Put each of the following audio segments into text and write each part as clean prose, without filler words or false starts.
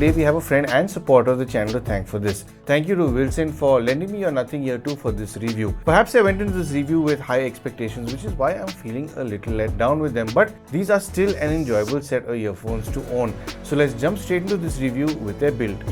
today we have a friend and supporter of the channel to thank for this. Thank you to Wilson for lending me your Nothing Ear2 for this review. Perhaps I went into this review with high expectations, which is why I'm feeling a little let down with them, but these are still an enjoyable set of earphones to own. So let's jump straight into this review with their build.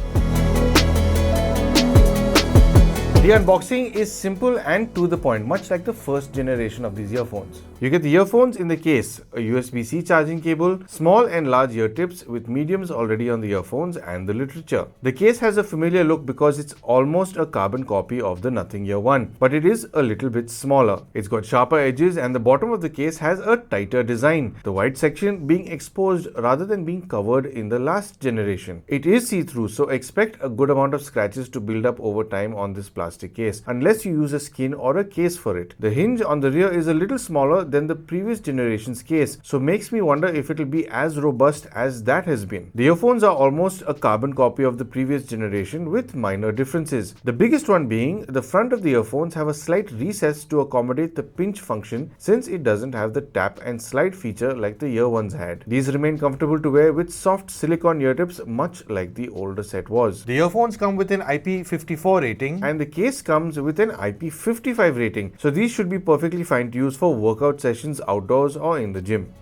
The unboxing is simple and to the point, much like the first generation of these earphones. You get the earphones in the case, a USB-C charging cable, small and large ear tips with mediums already on the earphones, and the literature. The case has a familiar look because it's almost a carbon copy of the Nothing Ear1, but it is a little bit smaller. It's got sharper edges and the bottom of the case has a tighter design, the white section being exposed rather than being covered in the last generation. It is see-through, so expect a good amount of scratches to build up over time on this plastic case, unless you use a skin or a case for it. The hinge on the rear is a little smaller than the previous generation's case, so makes me wonder if it will be as robust as that has been. The earphones are almost a carbon copy of the previous generation with minor differences. The biggest one being the front of the earphones have a slight recess to accommodate the pinch function, since it doesn't have the tap and slide feature like the ear ones had. These remain comfortable to wear with soft silicone ear tips, much like the older set was. The earphones come with an IP54 rating and the case comes with an IP55 rating, so these should be perfectly fine to use for workout sessions outdoors or in the gym.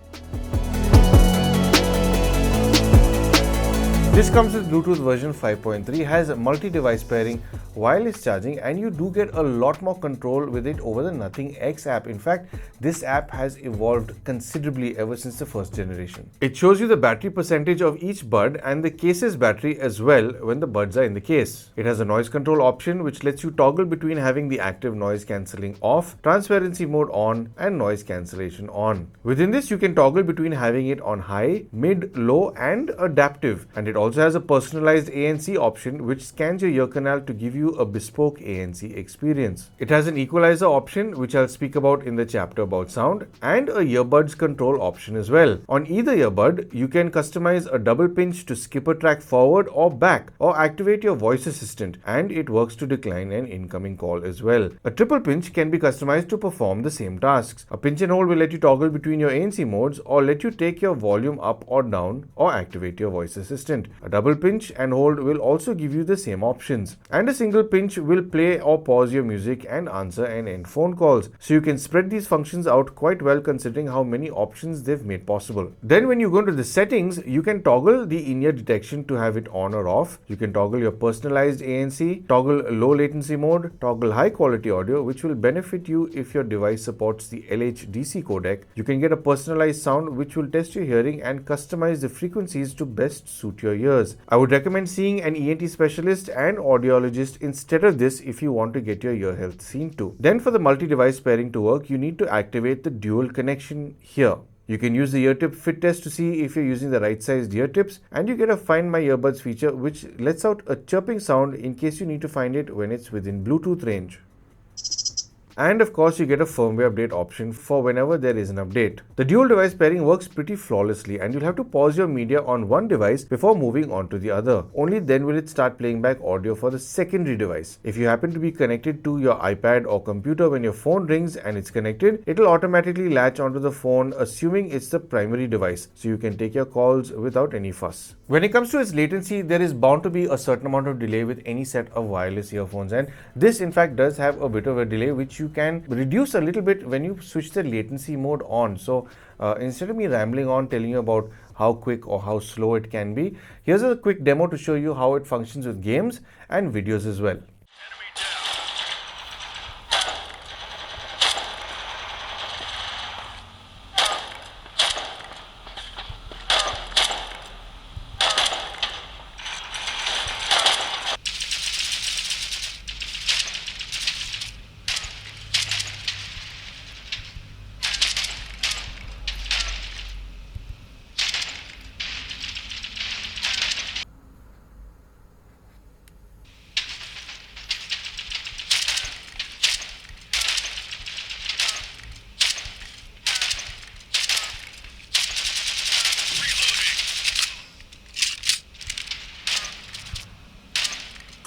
This comes with Bluetooth version 5.3, has multi-device pairing, wireless charging, and you do get a lot more control with it over the Nothing X app. In fact, this app has evolved considerably ever since the first generation. It shows you the battery percentage of each bud and the case's battery as well when the buds are in the case. It has a noise control option which lets you toggle between having the active noise cancelling off, transparency mode on, and noise cancellation on. Within this, you can toggle between having it on high, mid, low, and adaptive, and it also has a personalized ANC option which scans your ear canal to give you a bespoke ANC experience. It has an equalizer option which I'll speak about in the chapter about sound, and a earbuds control option as well. On either earbud, you can customize a double pinch to skip a track forward or back, or activate your voice assistant, and it works to decline an incoming call as well. A triple pinch can be customized to perform the same tasks. A pinch and hold will let you toggle between your ANC modes or let you take your volume up or down or activate your voice assistant. A double pinch and hold will also give you the same options, and a single pinch will play or pause your music and answer and end phone calls, so you can spread these functions out quite well considering how many options they've made possible. Then when you go into the settings, you can toggle the in-ear detection to have it on or off. You can toggle your personalized ANC, toggle low latency mode, toggle high quality audio, which will benefit you if your device supports the LHDC codec. You can get a personalized sound which will test your hearing and customize the frequencies to best suit your ears. I would recommend seeing an ENT specialist and audiologist instead of this if you want to get your ear health seen to. Then for the multi-device pairing to work, you need to activate the dual connection here. You can use the ear tip fit test to see if you're using the right sized ear tips, and you get a Find My Earbuds feature which lets out a chirping sound in case you need to find it when it's within Bluetooth range. And of course, you get a firmware update option for whenever there is an update. The dual device pairing works pretty flawlessly, and you'll have to pause your media on one device before moving on to the other. Only then will it start playing back audio for the secondary device. If you happen to be connected to your iPad or computer when your phone rings and it's connected, it'll automatically latch onto the phone assuming it's the primary device, so you can take your calls without any fuss. When it comes to its latency, there is bound to be a certain amount of delay with any set of wireless earphones, and this in fact does have a bit of a delay which you can reduce a little bit when you switch the latency mode on. So instead of me rambling on telling you about how quick or how slow it can be, here's a quick demo to show you how it functions with games and videos as well.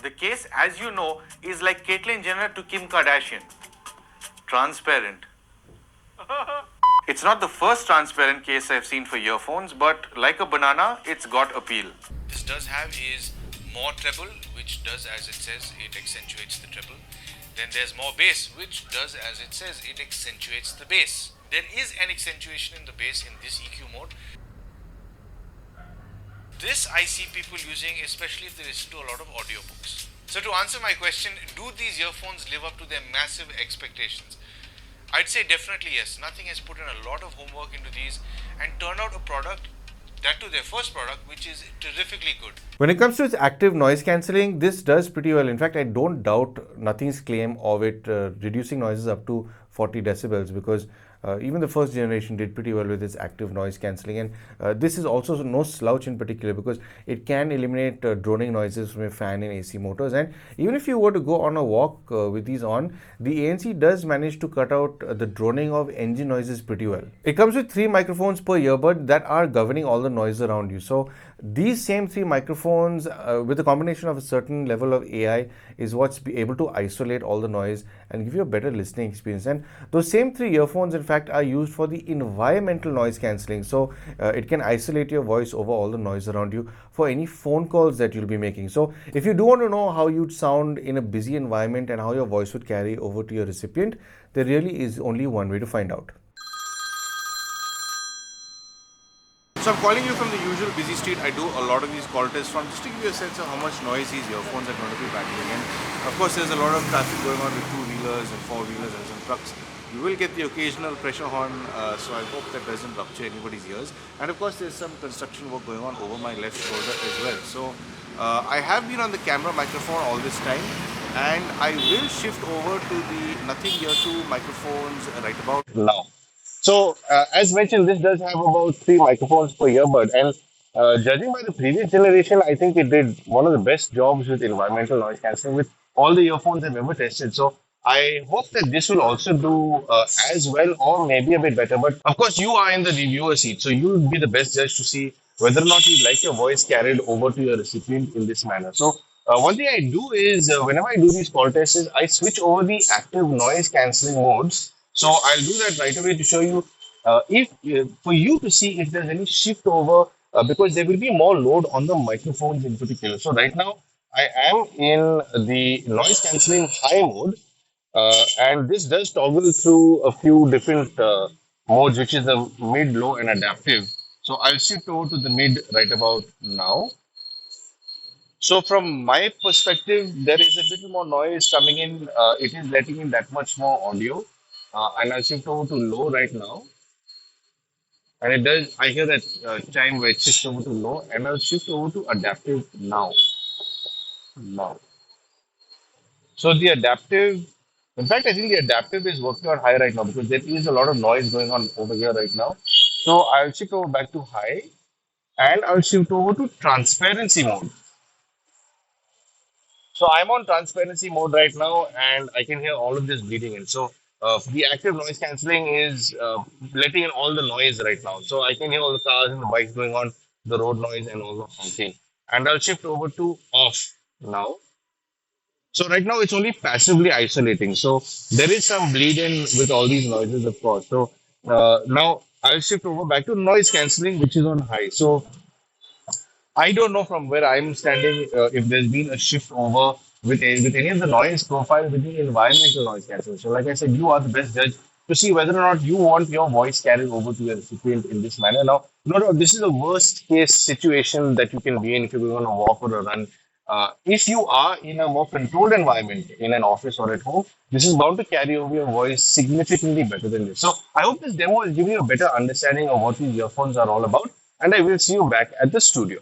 The case, as you know, is like Caitlyn Jenner to Kim Kardashian. Transparent. It's not the first transparent case I've seen for earphones, but like a banana, it's got appeal. this does have is more treble, which does as it says, it accentuates the treble. Then there's more bass, which does as it says, it accentuates the bass. There is an accentuation in the bass in this EQ mode. This I see people using especially if they listen to a lot of audiobooks. So to answer my question, do these earphones live up to their massive expectations? I'd say definitely yes. Nothing has put in a lot of homework into these and turned out a product, that to their first product, which is terrifically good. When it comes to its active noise cancelling, this does pretty well. In fact, I don't doubt Nothing's claim of it reducing noises up to 40 decibels, because even the first generation did pretty well with its active noise cancelling, and this is also no slouch in particular, because it can eliminate droning noises from a fan in AC motors. And even if you were to go on a walk with these on, the ANC does manage to cut out the droning of engine noises pretty well. It comes with 3 microphones per earbud that are governing all the noise around you. So these same 3 microphones with a combination of a certain level of AI is what's able to isolate all the noise and give you a better listening experience. And those same 3 earphones in fact are used for the environmental noise cancelling. So it can isolate your voice over all the noise around you for any phone calls that you'll be making. So if you do want to know how you'd sound in a busy environment and how your voice would carry over to your recipient, there really is only one way to find out. So I'm calling you from the usual busy street I do a lot of these call tests from, just to give you a sense of how much noise these earphones are going to be battling. And of course there's a lot of traffic going on with 2-wheelers and 4-wheelers and some trucks. You will get the occasional pressure horn, so I hope that doesn't rupture anybody's ears. And of course there's some construction work going on over my left shoulder as well. So I have been on the camera microphone all this time, and I will shift over to the Nothing Ear2 microphones right about now. So, as mentioned, this does have about 3 microphones per earbud, and judging by the previous generation, I think it did one of the best jobs with environmental noise cancelling with all the earphones I've ever tested. So, I hope that this will also do as well, or maybe a bit better. But of course, you are in the reviewer seat, so you'll be the best judge to see whether or not you like your voice carried over to your recipient in this manner. So, one thing I do is whenever I do these call tests, is I switch over the active noise cancelling modes. So I'll do that right away to show you if for you to see if there's any shift over, because there will be more load on the microphones in particular. So right now I am in the noise cancelling high mode, and this does toggle through a few different modes, which is the mid, low, and adaptive. So I'll shift over to the mid right about now. So from my perspective, there is a little more noise coming in. It is letting in that much more audio. And I'll shift over to low right now. And it does, I hear that chime where it shifts over to low. And I'll shift over to adaptive now. Now. So the adaptive, in fact, I think the adaptive is working on high right now, because there is a lot of noise going on over here right now. So I'll shift over back to high, and I'll shift over to transparency mode. So I'm on transparency mode right now, and I can hear all of this bleeding in. So the active noise cancelling is letting in all the noise right now. So I can hear all the cars and the bikes going on, the road noise and all the honking. And I'll shift over to off now. So right now it's only passively isolating. So there is some bleed in with all these noises, of course. So now I'll shift over back to noise cancelling, which is on high. So I don't know from where I'm standing if there's been a shift over with any of the noise profile with the environmental noise cancellation. So, like I said, you are the best judge to see whether or not you want your voice carried over to your recipient in this manner. Now, no doubt, this is the worst case situation that you can be in if you're going on a walk or a run. If you are in a more controlled environment in an office or at home, this is bound to carry over your voice significantly better than this. So, I hope this demo will give you a better understanding of what these earphones are all about, and I will see you back at the studio.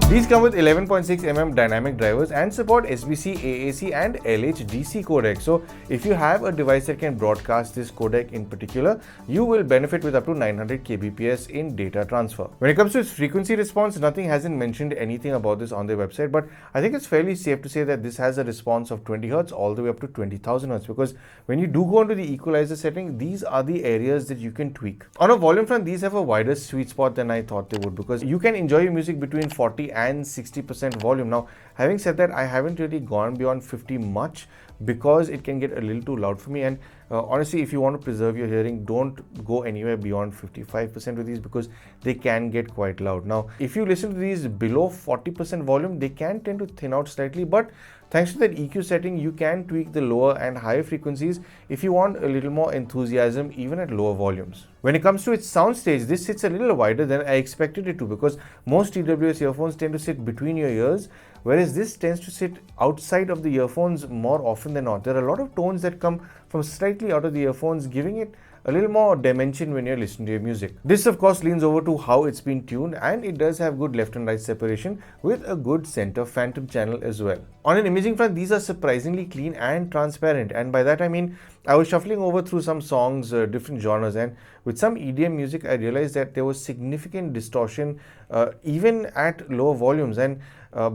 These These come with 11.6mm dynamic drivers and support SBC, AAC and LHDC codec. So if you have a device that can broadcast this codec in particular, you will benefit with up to 900 kbps in data transfer. When it comes to its frequency response, Nothing hasn't mentioned anything about this on their website, but I think it's fairly safe to say that this has a response of 20 Hz all the way up to 20,000 Hz, because when you do go into the equalizer setting, these are the areas that you can tweak. On a volume front, these have a wider sweet spot than I thought they would, because you can enjoy your music between 40 and 60% volume. Now, having said that, I haven't really gone beyond 50 much because it can get a little too loud for me, and honestly, if you want to preserve your hearing, don't go anywhere beyond 55% with these, because they can get quite loud. Now, if you listen to these below 40% volume, they can tend to thin out slightly, but thanks to that EQ setting, you can tweak the lower and higher frequencies if you want a little more enthusiasm even at lower volumes. When it comes to its soundstage, this sits a little wider than I expected it to, because most TWS earphones tend to sit between your ears, whereas this tends to sit outside of the earphones more often than not. There are a lot of tones that come from slightly out of the earphones, giving it a little more dimension when you're listening to your music. This of course leans over to how it's been tuned, and it does have good left and right separation with a good center phantom channel as well. On an imaging front, these are surprisingly clean and transparent, and by that I mean I was shuffling over through some songs, different genres, and with some EDM music I realized that there was significant distortion even at lower volumes, and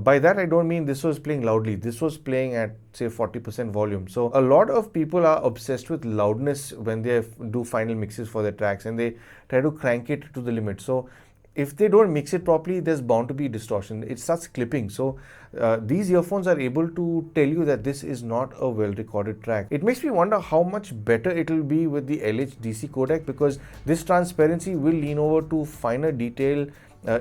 by that I don't mean this was playing loudly. This was playing at say 40% volume. So a lot of people are obsessed with loudness when they do final mixes for their tracks, and they try to crank it to the limit. So if they don't mix it properly, there's bound to be distortion. It starts clipping. So these earphones are able to tell you that this is not a well recorded track. It makes me wonder how much better it will be with the LHDC codec, because this transparency will lean over to finer detail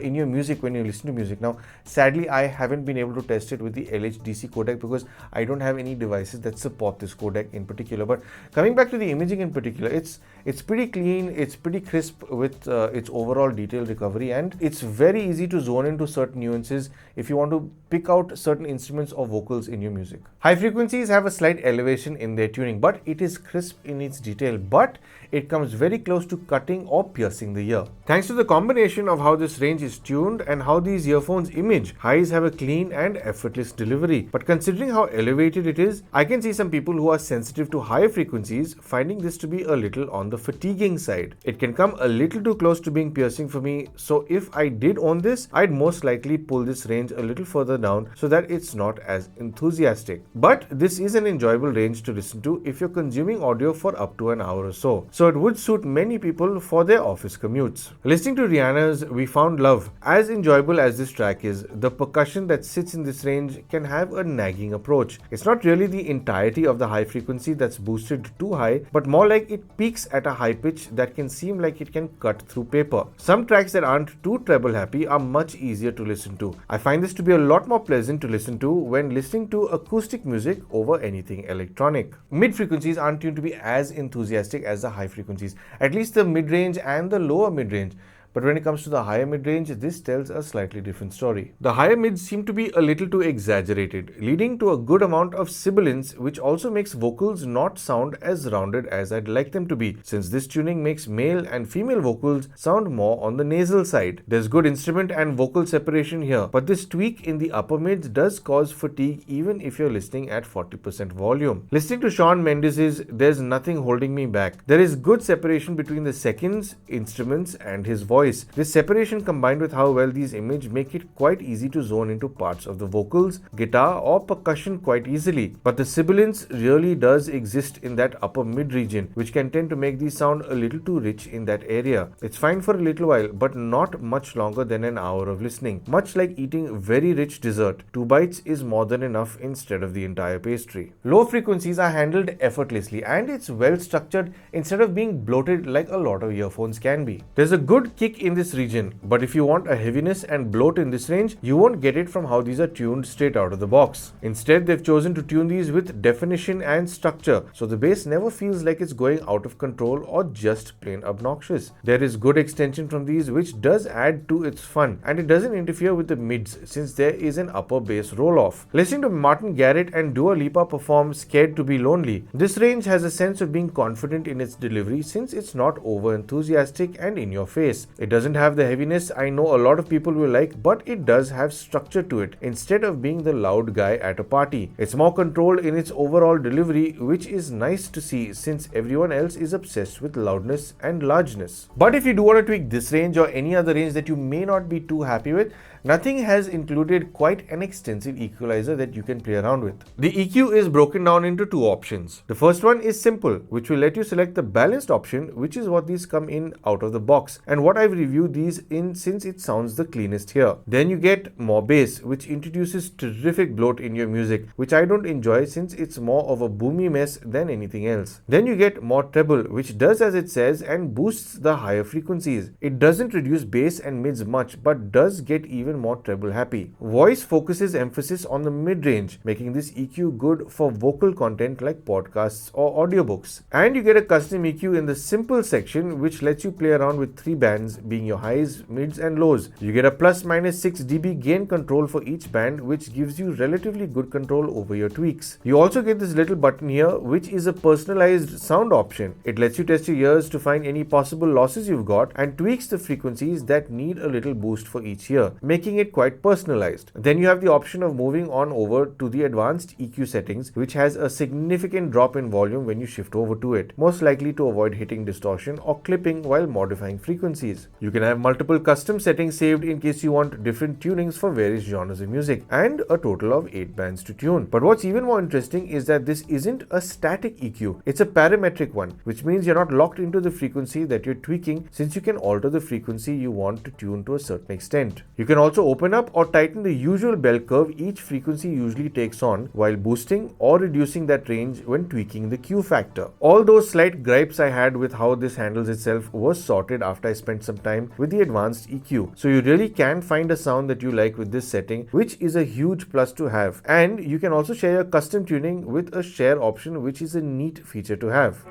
in your music when you listen to music. Now, sadly, I haven't been able to test it with the LHDC codec because I don't have any devices that support this codec in particular. But coming back to the imaging in particular, it's pretty clean, it's pretty crisp with its overall detail recovery, and it's very easy to zone into certain nuances if you want to pick out certain instruments or vocals in your music. High frequencies have a slight elevation in their tuning, but it is crisp in its detail, but it comes very close to cutting or piercing the ear. Thanks to the combination of how this range is tuned and how these earphones image, highs have a clean and effortless delivery. But considering how elevated it is, I can see some people who are sensitive to higher frequencies finding this to be a little on the fatiguing side. It can come a little too close to being piercing for me, so if I did own this, I'd most likely pull this range a little further down so that it's not as enthusiastic. But this is an enjoyable range to listen to if you're consuming audio for up to an hour or so. So it would suit many people for their office commutes. Listening to Rihanna's We Found Love, as enjoyable as this track is, the percussion that sits in this range can have a nagging approach. It's not really the entirety of the high frequency that's boosted too high, but more like it peaks at a high pitch that can seem like it can cut through paper. Some tracks that aren't too treble happy are much easier to listen to. I find this to be a lot more pleasant to listen to when listening to acoustic music over anything electronic. Mid frequencies aren't tuned to be as enthusiastic as the high frequencies, at least the mid-range and the lower mid-range. But when it comes to the higher mid-range, this tells a slightly different story. The higher mids seem to be a little too exaggerated, leading to a good amount of sibilance, which also makes vocals not sound as rounded as I'd like them to be, since this tuning makes male and female vocals sound more on the nasal side. There's good instrument and vocal separation here, but this tweak in the upper mids does cause fatigue even if you're listening at 40% volume. Listening to Shawn Mendes's There's Nothing Holding Me Back, there is good separation between the seconds, instruments and his voice. This separation combined with how well these image make it quite easy to zone into parts of the vocals, guitar or percussion quite easily. But the sibilance really does exist in that upper mid region, which can tend to make these sound a little too rich in that area. It's fine for a little while, but not much longer than an hour of listening. Much like eating very rich dessert, 2 bites is more than enough instead of the entire pastry. Low frequencies are handled effortlessly, and it's well structured instead of being bloated like a lot of earphones can be. There's a good kick in this region, but if you want a heaviness and bloat in this range, you won't get it from how these are tuned straight out of the box. Instead, they've chosen to tune these with definition and structure, so the bass never feels like it's going out of control or just plain obnoxious. There is good extension from these, which does add to its fun, and it doesn't interfere with the mids since there is an upper bass roll-off. Listening to Martin Garrix and Dua Lipa perform Scared to Be Lonely, this range has a sense of being confident in its delivery since it's not over enthusiastic and in your face. It doesn't have the heaviness I know a lot of people will like, but it does have structure to it instead of being the loud guy at a party. It's more controlled in its overall delivery, which is nice to see since everyone else is obsessed with loudness and largeness. But if you do want to tweak this range or any other range that you may not be too happy with, Nothing has included quite an extensive equalizer that you can play around with. The EQ is broken down into two options. The first one is simple, which will let you select the balanced option, which is what these come in out of the box, and what I've reviewed these in since it sounds the cleanest here. Then you get more bass, which introduces terrific bloat in your music, which I don't enjoy since it's more of a boomy mess than anything else. Then you get more treble, which does as it says and boosts the higher frequencies. It doesn't reduce bass and mids much, but does get even more treble happy. Voice focuses emphasis on the mid-range, making this EQ good for vocal content like podcasts or audiobooks. And you get a custom EQ in the simple section, which lets you play around with 3 bands, being your highs, mids and lows. You get a plus minus 6 dB gain control for each band, which gives you relatively good control over your tweaks. You also get this little button here, which is a personalized sound option. It lets you test your ears to find any possible losses you've got and tweaks the frequencies that need a little boost for each ear, making it quite personalized. Then you have the option of moving on over to the advanced EQ settings, which has a significant drop in volume when you shift over to it, most likely to avoid hitting distortion or clipping while modifying frequencies. You can have multiple custom settings saved in case you want different tunings for various genres of music, and a total of 8 bands to tune. But what's even more interesting is that this isn't a static EQ, it's a parametric one, which means you're not locked into the frequency that you're tweaking, since you can alter the frequency you want to tune to a certain extent. You can also open up or tighten the usual bell curve each frequency usually takes on, while boosting or reducing that range when tweaking the Q factor. All those slight gripes I had with how this handles itself was sorted after I spent some time with the advanced EQ. So you really can find a sound that you like with this setting, which is a huge plus to have. And you can also share your custom tuning with a share option, which is a neat feature to have.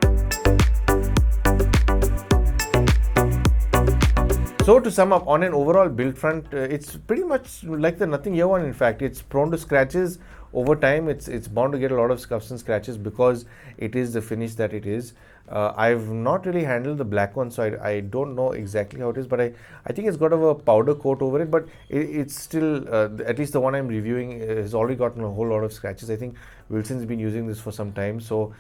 So to sum up, on an overall build front, it's pretty much like the Nothing Ear1. In fact, it's prone to scratches over time. It's bound to get a lot of scuffs and scratches because it is the finish that it is. I've not really handled the black one, so I don't know exactly how it is, but I think it's got a powder coat over it, but it's still, at least the one I'm reviewing has already gotten a whole lot of scratches. I think Wilson's been using this for some time, so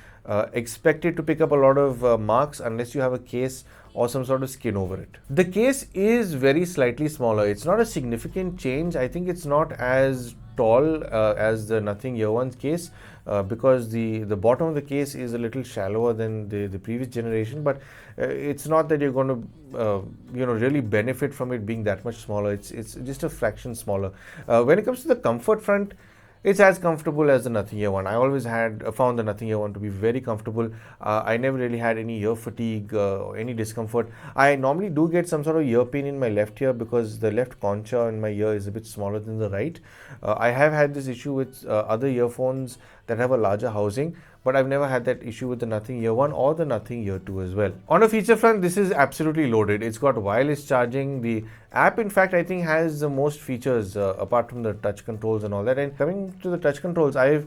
expect it to pick up a lot of marks unless you have a case or some sort of skin over it. The case is very slightly smaller. It's not a significant change. I think it's not as tall as the Nothing Ear1's case because the bottom of the case is a little shallower than the previous generation, but it's not that you're going to really benefit from it being that much smaller. It's just a fraction smaller. When it comes to the comfort front, it's as comfortable as the Nothing Ear1. I always found the Nothing Ear1 to be very comfortable. I never really had any ear fatigue or any discomfort. I normally do get some sort of ear pain in my left ear because the left concha in my ear is a bit smaller than the right. I have had this issue with other earphones that have a larger housing, but I've never had that issue with the Nothing Ear1 or the Nothing Ear2 as well. On a feature front, this is absolutely loaded. It's got wireless charging. The app, in fact, I think has the most features apart from the touch controls and all that. And coming to the touch controls, I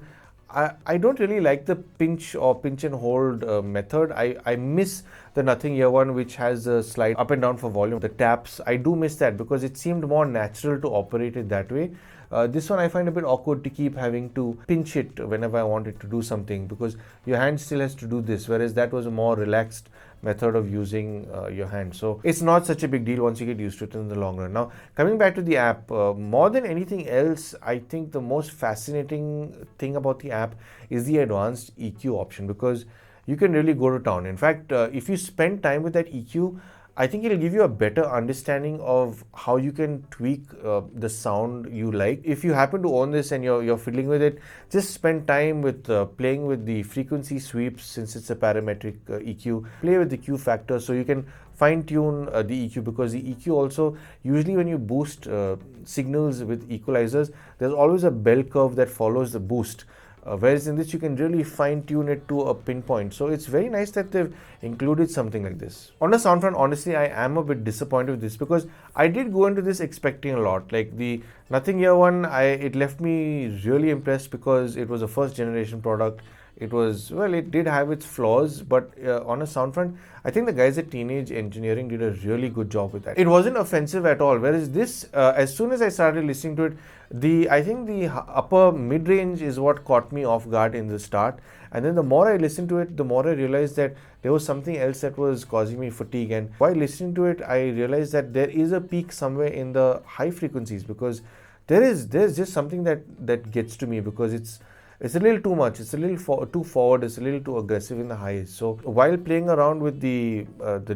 don't really like the pinch and hold method. I miss the Nothing Ear1, which has a slide up and down for volume. The taps, I do miss that because it seemed more natural to operate it that way. This one I find a bit awkward to keep having to pinch it whenever I want it to do something because your hand still has to do this, whereas that was a more relaxed method of using your hand. So it's not such a big deal once you get used to it in the long run. Now, coming back to the app, more than anything else, I think the most fascinating thing about the app is the advanced EQ option because you can really go to town. In fact, if you spend time with that EQ, I think it'll give you a better understanding of how you can tweak the sound you like. If you happen to own this and you're fiddling with it, just spend time with playing with the frequency sweeps since it's a parametric EQ. Play with the Q factor so you can fine tune the EQ because the EQ also, usually when you boost signals with equalizers, there's always a bell curve that follows the boost. Whereas in this you can really fine tune it to a pinpoint. So it's very nice that they've included something like this. On the sound front, honestly, I am a bit disappointed with this because I did go into this expecting a lot. Like the Nothing Ear1, it left me really impressed because it was a first generation product. It was, well, it did have its flaws, but on a sound front, I think the guys at Teenage Engineering did a really good job with that. It wasn't offensive at all. Whereas this, as soon as I started listening to it, I think the upper mid range is what caught me off guard in the start. And then the more I listened to it, the more I realized that there was something else that was causing me fatigue. And while listening to it, I realized that there is a peak somewhere in the high frequencies, because there's just something that gets to me, because it's a little too much. It's a little too forward. It's a little too aggressive in the highs. So while playing around with the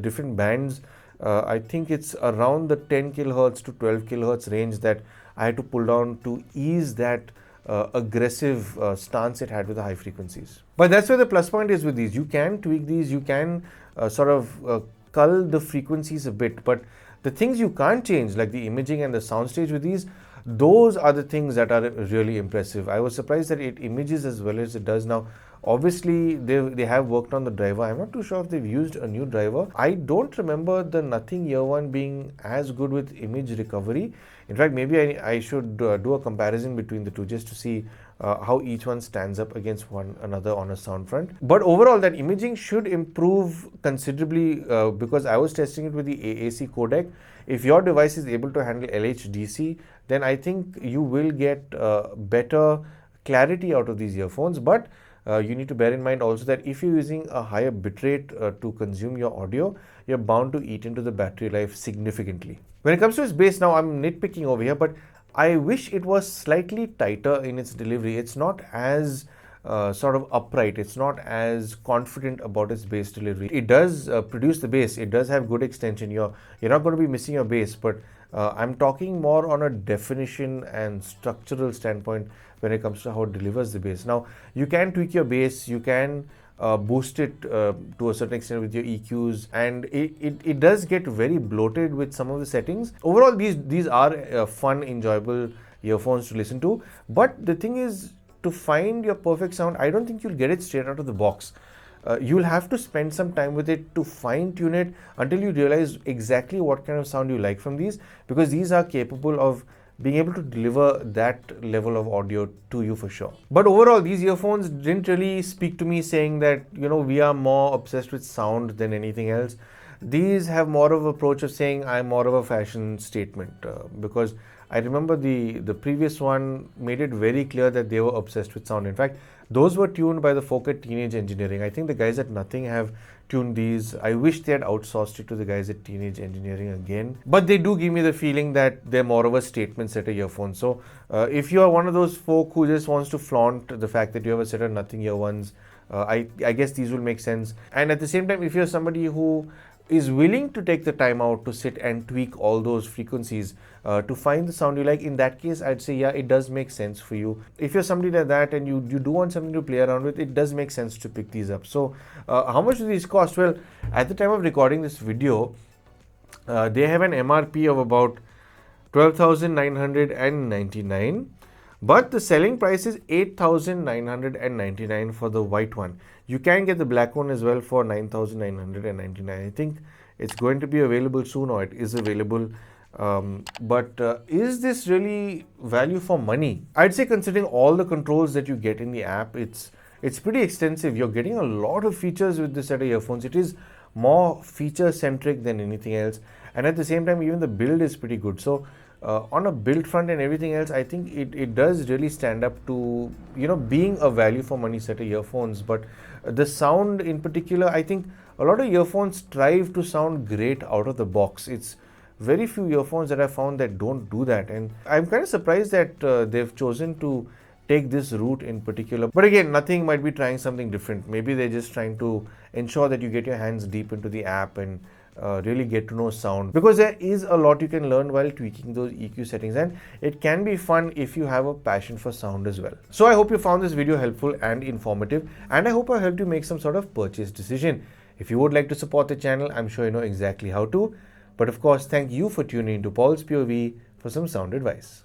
different bands, I think it's around the 10 kilohertz to 12 kilohertz range that I had to pull down to ease that aggressive stance it had with the high frequencies. But that's where the plus point is with these. You can tweak these. You can sort of cull the frequencies a bit. But the things you can't change, like the imaging and the soundstage with these, those are the things that are really impressive. I was surprised that it images as well as it does now. Obviously, they have worked on the driver. I'm not too sure if they've used a new driver. I don't remember the Nothing Ear1 being as good with image recovery. In fact, maybe I should do a comparison between the two just to see how each one stands up against one another on a sound front. But overall, that imaging should improve considerably because I was testing it with the AAC codec. If your device is able to handle LHDC, then I think you will get better clarity out of these earphones. But you need to bear in mind also that if you're using a higher bitrate to consume your audio, you're bound to eat into the battery life significantly. When it comes to its bass, now I'm nitpicking over here, but I wish it was slightly tighter in its delivery. It's not as sort of upright. It's not as confident about its bass delivery. It does produce the bass. It does have good extension. You're not going to be missing your bass, but I'm talking more on a definition and structural standpoint when it comes to how it delivers the bass. Now, you can tweak your bass. You can boost it to a certain extent with your EQs, and it does get very bloated with some of the settings. Overall, these are fun, enjoyable earphones to listen to. But the thing is, to find your perfect sound, I don't think you'll get it straight out of the box. You'll have to spend some time with it to fine tune it until you realize exactly what kind of sound you like from these, because these are capable of being able to deliver that level of audio to you for sure. But overall, these earphones didn't really speak to me saying that, we are more obsessed with sound than anything else. These have more of an approach of saying I'm more of a fashion statement because I remember the previous one made it very clear that they were obsessed with sound. In fact, those were tuned by the folk at Teenage Engineering. I think the guys at Nothing have tuned these. I wish they had outsourced it to the guys at Teenage Engineering again. But they do give me the feeling that they're more of a statement set of earphones. So if you are one of those folk who just wants to flaunt the fact that you have a set of Nothing earphones, I guess these will make sense. And at the same time, if you're somebody who is willing to take the time out to sit and tweak all those frequencies to find the sound you like, in that case, I'd say, yeah, it does make sense for you. If you're somebody like that and you do want something to play around with, it does make sense to pick these up. So how much do these cost? Well, at the time of recording this video, they have an MRP of about 12,999. But the selling price is 8,999 for the white one. You can get the black one as well for 9,999. I think it's going to be available soon, or it is available. But is this really value for money? I'd say, considering all the controls that you get in the app, it's pretty extensive. You're getting a lot of features with this set of earphones. It is more feature centric than anything else. And at the same time, even the build is pretty good. So on a build front and everything else, I think it does really stand up to, being a value for money set of earphones. But the sound in particular, I think a lot of earphones strive to sound great out of the box. It's very few earphones that I found that don't do that. And I'm kind of surprised that they've chosen to take this route in particular. But again, Nothing might be trying something different. Maybe they're just trying to ensure that you get your hands deep into the app and really get to know sound, because there is a lot you can learn while tweaking those EQ settings, and it can be fun if you have a passion for sound as well. So I hope you found this video helpful and informative, and I hope I helped you make some sort of purchase decision. If you would like to support the channel, I'm sure you know exactly how to. But of course, thank you for tuning into Paul's POV for some sound advice.